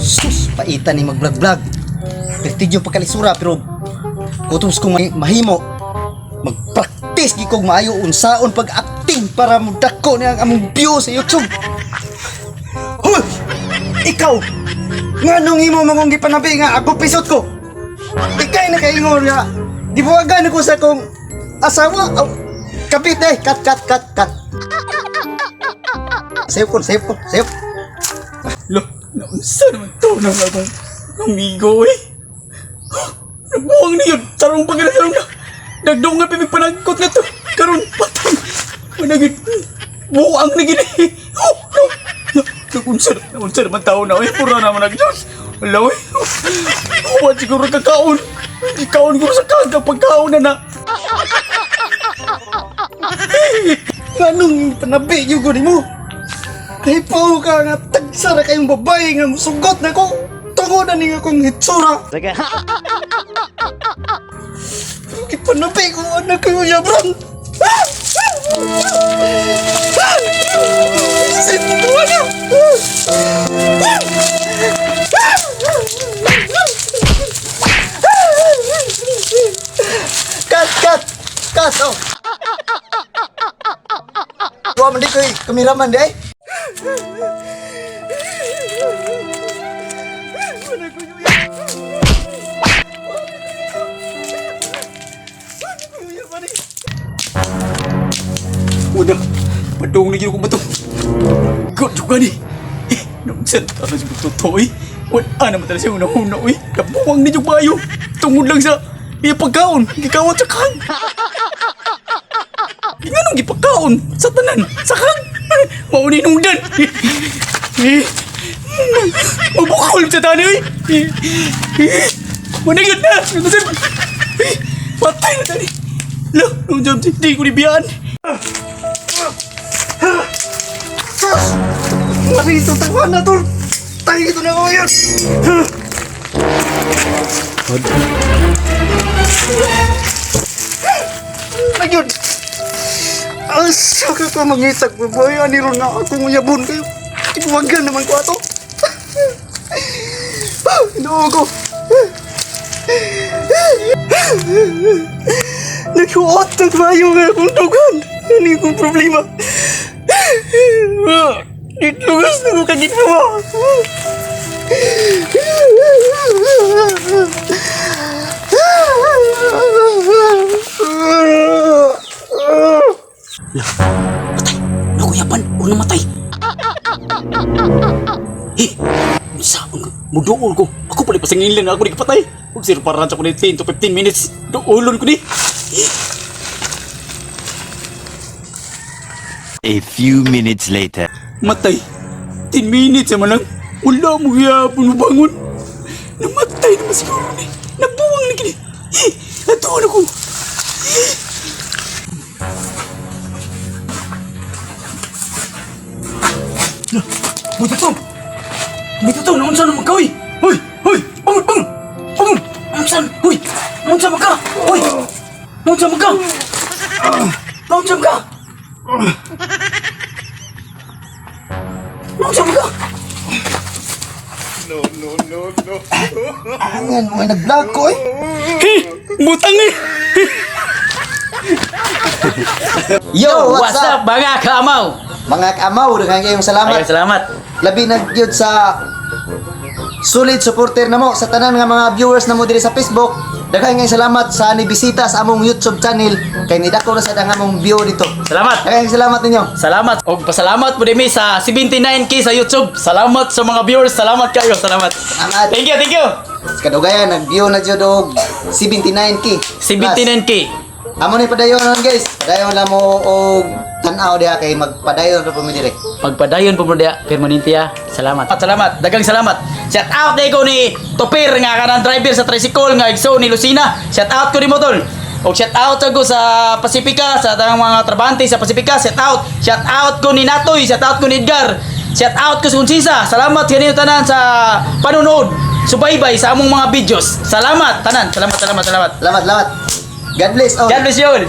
Sus, paitan ni mag-vlog-vlog. Prestigyo pagkalisura pero kutos kong mahimo. Mag-practice gi kog maayo unsaon pag-acting para mudako niya ang among view sa YouTube. Hoy! Ikaw! Nganong imo mangong gipanabi nga ako pisot ko? Ikay na kaingon nga. Gibuwagan ako sa kong asawa. Oh, kapit eh. Cut. Save ko. Lo, naunsa naman to ng akong amigo eh. Nagbuwang niyo, tarong pagkakaroon na. Nagdaw nga pipagpanagkot na to. Karoon, patay. Managin, buwang na gini. Naunsa naman tao na eh. Pura naman nag-Diyos. Wala eh. Huwag siguro kakaon. Ikaon ko sa kaga pagkaon na na. Nganong panabi yung guni mo? Hipaw ka nga tagsa na kayong babae nga musugot na ko. Tungo na niya kong hitsura. Sige. Ipanabi ko anak ko yabran. Sintuwa na. Cut, oh. Gua mandi ke kameraman deh. Udah, padung lagi aku betul. God juga nih. Nonsen, kalau si betul toy. Wala naman talaga siya una-una, uy. Kabuwang ni juga ayo. Tungod lang sa iya pagkaon. Gikawat sa kan. Nganong gipagkaon sa tanan sa kang mauninungdan. Mabukol sa tanan eh. Manigad na. Patay na tani. Lo, nung jam di ko nibiyaan. Mari itu tawa na tol. Tayo ito na ko yan. Ayun. Asa ka ka mangitag babae, aniron na akong uyabon kayo. Ibuwagan naman ko ato. Inoo ko. Naghuotag mayo nga akong dugan. Ano yung problema? Itlugas na ko kagit mo. Nakuyapan, ulo namatay. Saan ka? Mudool ko. Ako pala pasangilin na ako di kapatay. Huwag sir, parang sa ko na 10 to 15 minutes. Doolon ko ni. A few minutes later. Matay. 10 minutes naman lang. Wala mo yapon mo bangon. Namatay naman siguro ni. Nabuwang na gini. Natuon ako. Bito, naunsan naman ka, uy! Uy! Bangon! Naunsan! Uy! Naunsan ka! Uy! Naunsan ka! Naunsan ka! Angan mo nag-vlog ko eh. Butang eh! Yo, what's up? mga kaamaw? Mga kaamaw, daghang kayong salamat. Ay, salamat. Labi na gyud sa solid supporter namo sa tanan nga mga viewers namo diri sa Facebook. Daghang kayong salamat sa nibisita sa among YouTube channel kay nidako na sa among view dito. Salamat. Daghang salamat ninyo. Salamat. O pasalamat po dimi sa 79k sa YouTube. Salamat sa mga viewers. Salamat kayo. Salamat. Salamat. Thank you. Sa kadugayan nag-view na jud og 79k. 79k. Amo ni padayon guys. Padayon lang mo og tan-aw diha kay magpadayon ra po mi dire. Pagpadayon po mo dia permanente. Salamat. Salamat. Dagang salamat. Shout out day ko ni Topir nga kanang driver sa tricycle nga igso ni Lucina. Shout out ko ni mo tol. Og shout out ko sa Pacifica sa tanang mga trabante sa Pacifica. Shout out. Shout out ko ni Natoy. Shout out ko ni Edgar. Shout out ko sa Kunsisa. Salamat kanino tanan sa panunood. Subaybay sa among mga videos. Salamat tanan. Salamat. Salamat. God bless all. God bless you all.